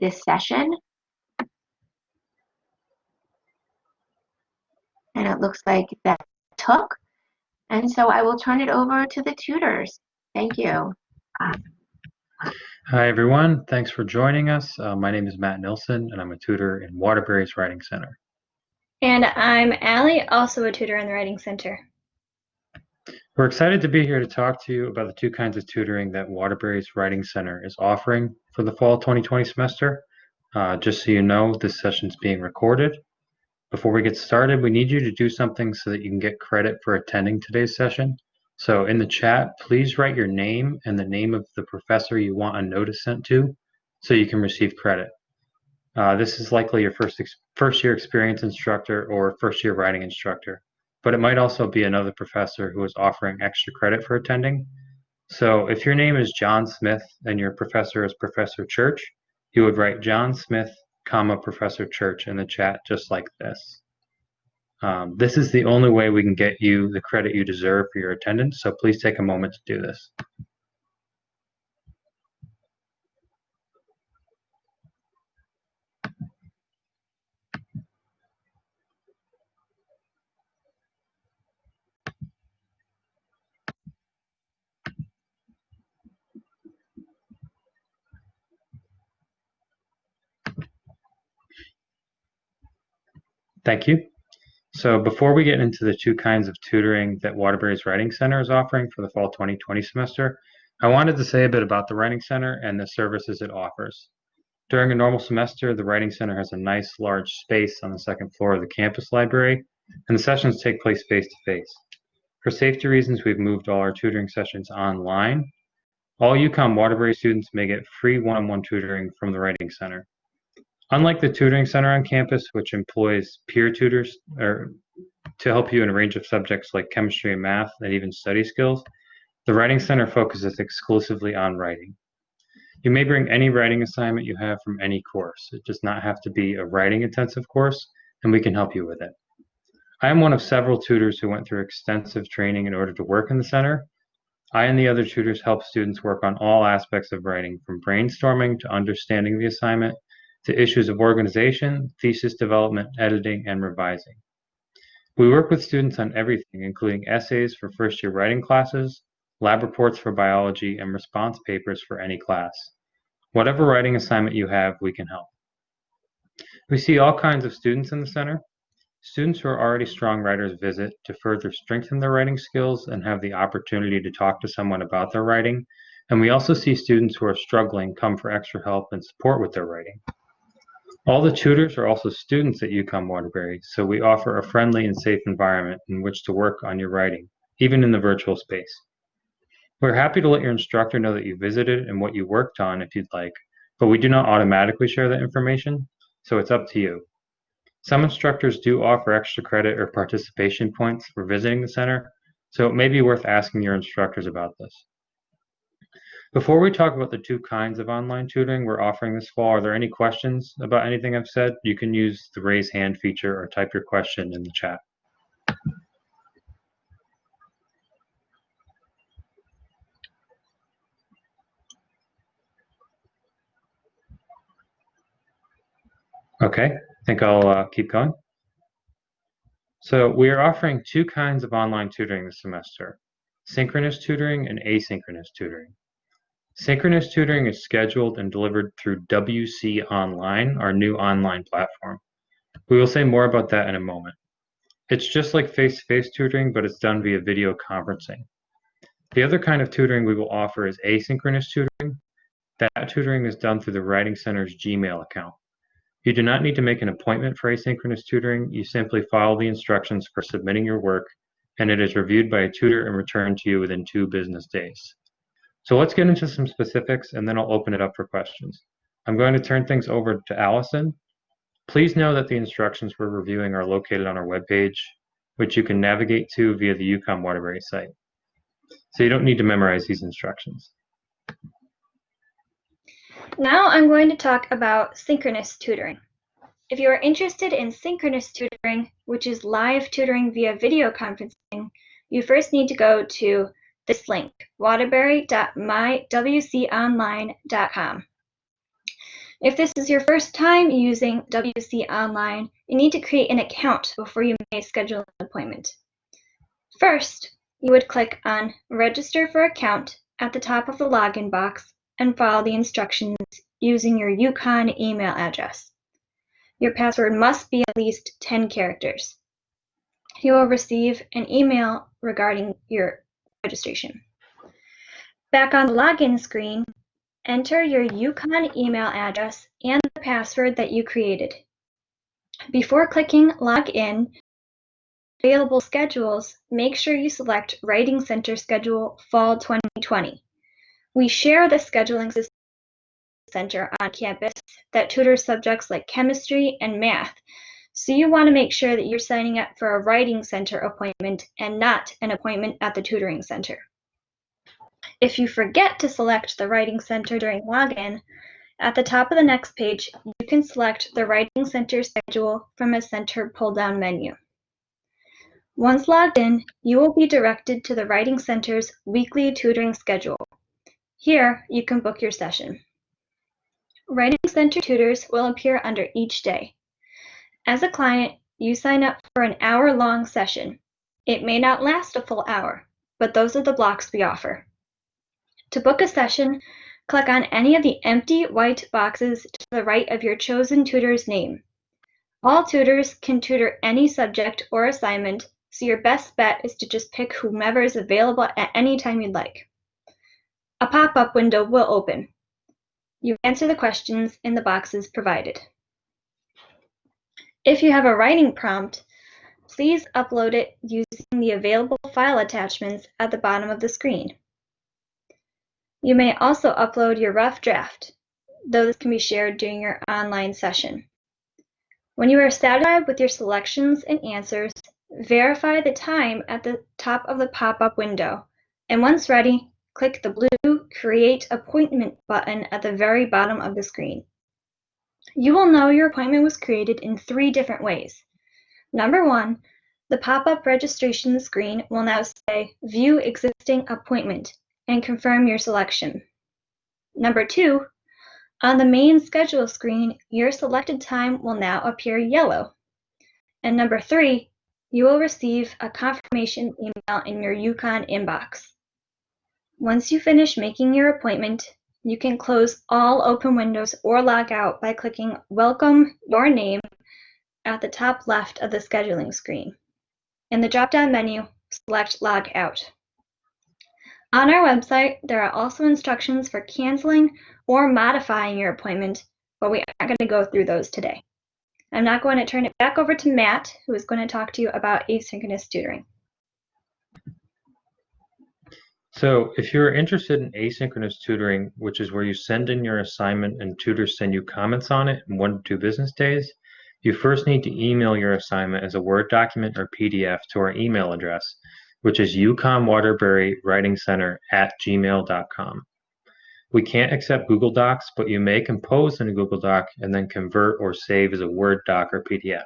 this session. And it looks like that took. And so I will turn it over to the tutors. Thank you. Hi, everyone. Thanks for joining us. My name is Matt Nilsson, and I'm a tutor in Waterbury's Writing Center. And I'm Allie, also a tutor in the Writing Center. We're excited to be here to talk to you about the two kinds of tutoring that Waterbury's Writing Center is offering for the fall 2020 semester. Just so you know, this session is being recorded. Before we get started, we need you to do something so that you can get credit for attending today's session. So in the chat, please write your name and the name of the professor you want a notice sent to so you can receive credit. This is likely your first year experience instructor or first year writing instructor, but it might also be another professor who is offering extra credit for attending. So if your name is John Smith and your professor is Professor Church, you would write John Smith, Professor Church in the chat just like this. This is the only way we can get you the credit you deserve for your attendance, so please take a moment to do this. Thank you. So before we get into the two kinds of tutoring that Waterbury's Writing Center is offering for the fall 2020 semester, I wanted to say a bit about the Writing Center and the services it offers. During a normal semester, the Writing Center has a nice large space on the second floor of the campus library, and the sessions take place face-to-face. For safety reasons, we've moved all our tutoring sessions online. All UConn Waterbury students may get free one-on-one tutoring from the Writing Center. Unlike the tutoring center on campus, which employs peer tutors to help you in a range of subjects like chemistry and math and even study skills, the Writing Center focuses exclusively on writing. You may bring any writing assignment you have from any course. It does not have to be a writing intensive course, and we can help you with it. I am one of several tutors who went through extensive training in order to work in the center. I and the other tutors help students work on all aspects of writing, from brainstorming to understanding the assignment, to issues of organization, thesis development, editing, and revising. We work with students on everything, including essays for first-year writing classes, lab reports for biology, and response papers for any class. Whatever writing assignment you have, we can help. We see all kinds of students in the center. Students who are already strong writers visit to further strengthen their writing skills and have the opportunity to talk to someone about their writing. And we also see students who are struggling come for extra help and support with their writing. All the tutors are also students at UConn Waterbury, so we offer a friendly and safe environment in which to work on your writing, even in the virtual space. We're happy to let your instructor know that you visited and what you worked on if you'd like, but we do not automatically share that information, so it's up to you. Some instructors do offer extra credit or participation points for visiting the center, so it may be worth asking your instructors about this. Before we talk about the two kinds of online tutoring we're offering this fall, are there any questions about anything I've said? You can use the raise hand feature or type your question in the chat. Okay, I think I'll keep going. So we are offering two kinds of online tutoring this semester: synchronous tutoring and asynchronous tutoring. Synchronous tutoring is scheduled and delivered through WC Online, our new online platform. We will say more about that in a moment. It's just like face-to-face tutoring, but it's done via video conferencing. The other kind of tutoring we will offer is asynchronous tutoring. That tutoring is done through the Writing Center's Gmail account. You do not need to make an appointment for asynchronous tutoring. You simply follow the instructions for submitting your work, and it is reviewed by a tutor and returned to you within 2 business days. So let's get into some specifics, and then I'll open it up for questions. I'm going to turn things over to Allison. Please know that the instructions we're reviewing are located on our webpage, which you can navigate to via the UConn Waterbury site. So you don't need to memorize these instructions. Now I'm going to talk about synchronous tutoring. If you are interested in synchronous tutoring, which is live tutoring via video conferencing, you first need to go to this link, waterbury.mywconline.com. If this is your first time using WC Online, you need to create an account before you may schedule an appointment. First, you would click on Register for Account at the top of the login box and follow the instructions using your UConn email address. Your password must be at least 10 characters. You will receive an email regarding your registration. Back on the login screen, enter your UConn email address and the password that you created. Before clicking Log In, available schedules, make sure you select Writing Center Schedule Fall 2020. We share the scheduling system center on campus that tutors subjects like chemistry and math, so you want to make sure that you're signing up for a Writing Center appointment and not an appointment at the tutoring center. If you forget to select the Writing Center during login, at the top of the next page, you can select the Writing Center schedule from a center pull-down menu. Once logged in, you will be directed to the Writing Center's weekly tutoring schedule. Here, you can book your session. Writing Center tutors will appear under each day. As a client, you sign up for an hour-long session. It may not last a full hour, but those are the blocks we offer. To book a session, click on any of the empty white boxes to the right of your chosen tutor's name. All tutors can tutor any subject or assignment, so your best bet is to just pick whomever is available at any time you'd like. A pop-up window will open. You answer the questions in the boxes provided. If you have a writing prompt, please upload it using the available file attachments at the bottom of the screen. You may also upload your rough draft. Those can be shared during your online session. When you are satisfied with your selections and answers, verify the time at the top of the pop-up window, and once ready, click the blue Create Appointment button at the very bottom of the screen. You will know your appointment was created in 3 different ways. Number 1, the pop-up registration screen will now say View Existing Appointment and confirm your selection. Number 2, on the main schedule screen, your selected time will now appear yellow. And number 3, you will receive a confirmation email in your UConn inbox. Once you finish making your appointment, you can close all open windows or log out by clicking Welcome Your Name at the top left of the scheduling screen. In the drop-down menu, select Log Out. On our website, there are also instructions for canceling or modifying your appointment, but we aren't going to go through those today. I'm now going to turn it back over to Matt, who is going to talk to you about asynchronous tutoring. So if you're interested in asynchronous tutoring, which is where you send in your assignment and tutors send you comments on it in 1 to 2 business days, you first need to email your assignment as a Word document or PDF to our email address, which is uconnwaterbury-writing-center@gmail.com. We can't accept Google Docs, but you may compose in a Google Doc and then convert or save as a Word doc or PDF.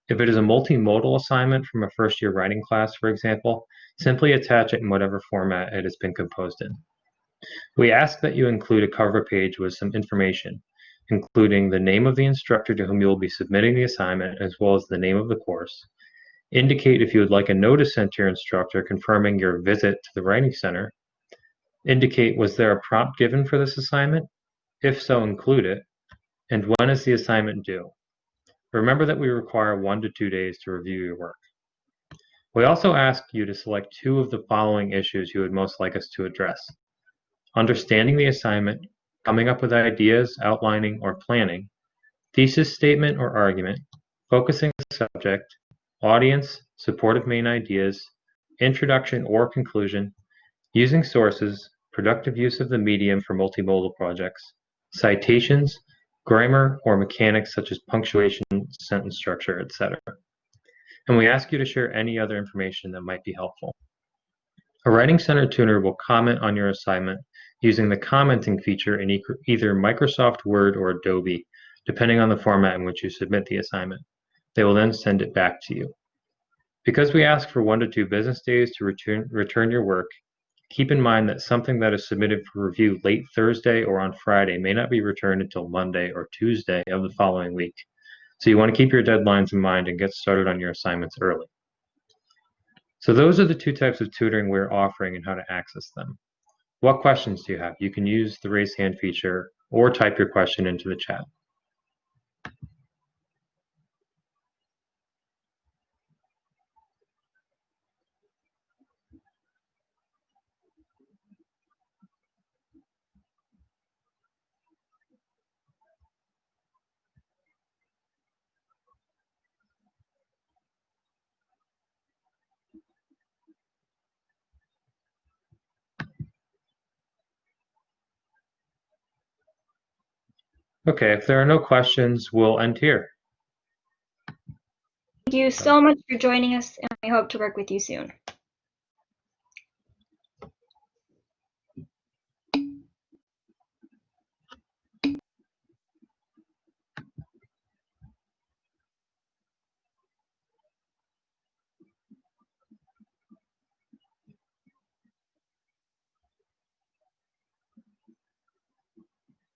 If it is a multimodal assignment from a first-year writing class, for example, simply attach it in whatever format it has been composed in. We ask that you include a cover page with some information, including the name of the instructor to whom you will be submitting the assignment, as well as the name of the course. Indicate if you would like a notice sent to your instructor confirming your visit to the Writing Center. Indicate, was there a prompt given for this assignment? If so, include it. And when is the assignment due? Remember that we require 1 to 2 days to review your work. We also ask you to select 2 of the following issues you would most like us to address: understanding the assignment, coming up with ideas, outlining, or planning, thesis statement or argument, focusing the subject, audience, supportive main ideas, introduction or conclusion, using sources, productive use of the medium for multimodal projects, citations, grammar or mechanics such as punctuation, sentence structure, etc. And we ask you to share any other information that might be helpful. A Writing Center tutor will comment on your assignment using the commenting feature in either Microsoft Word or Adobe, depending on the format in which you submit the assignment. They will then send it back to you. Because we ask for 1 to 2 business days to return your work, keep in mind that something that is submitted for review late Thursday or on Friday may not be returned until Monday or Tuesday of the following week. So you want to keep your deadlines in mind and get started on your assignments early. So those are the two types of tutoring we're offering and how to access them. What questions do you have? You can use the raise hand feature or type your question into the chat. Okay, if there are no questions, we'll end here. Thank you so much for joining us, and we hope to work with you soon.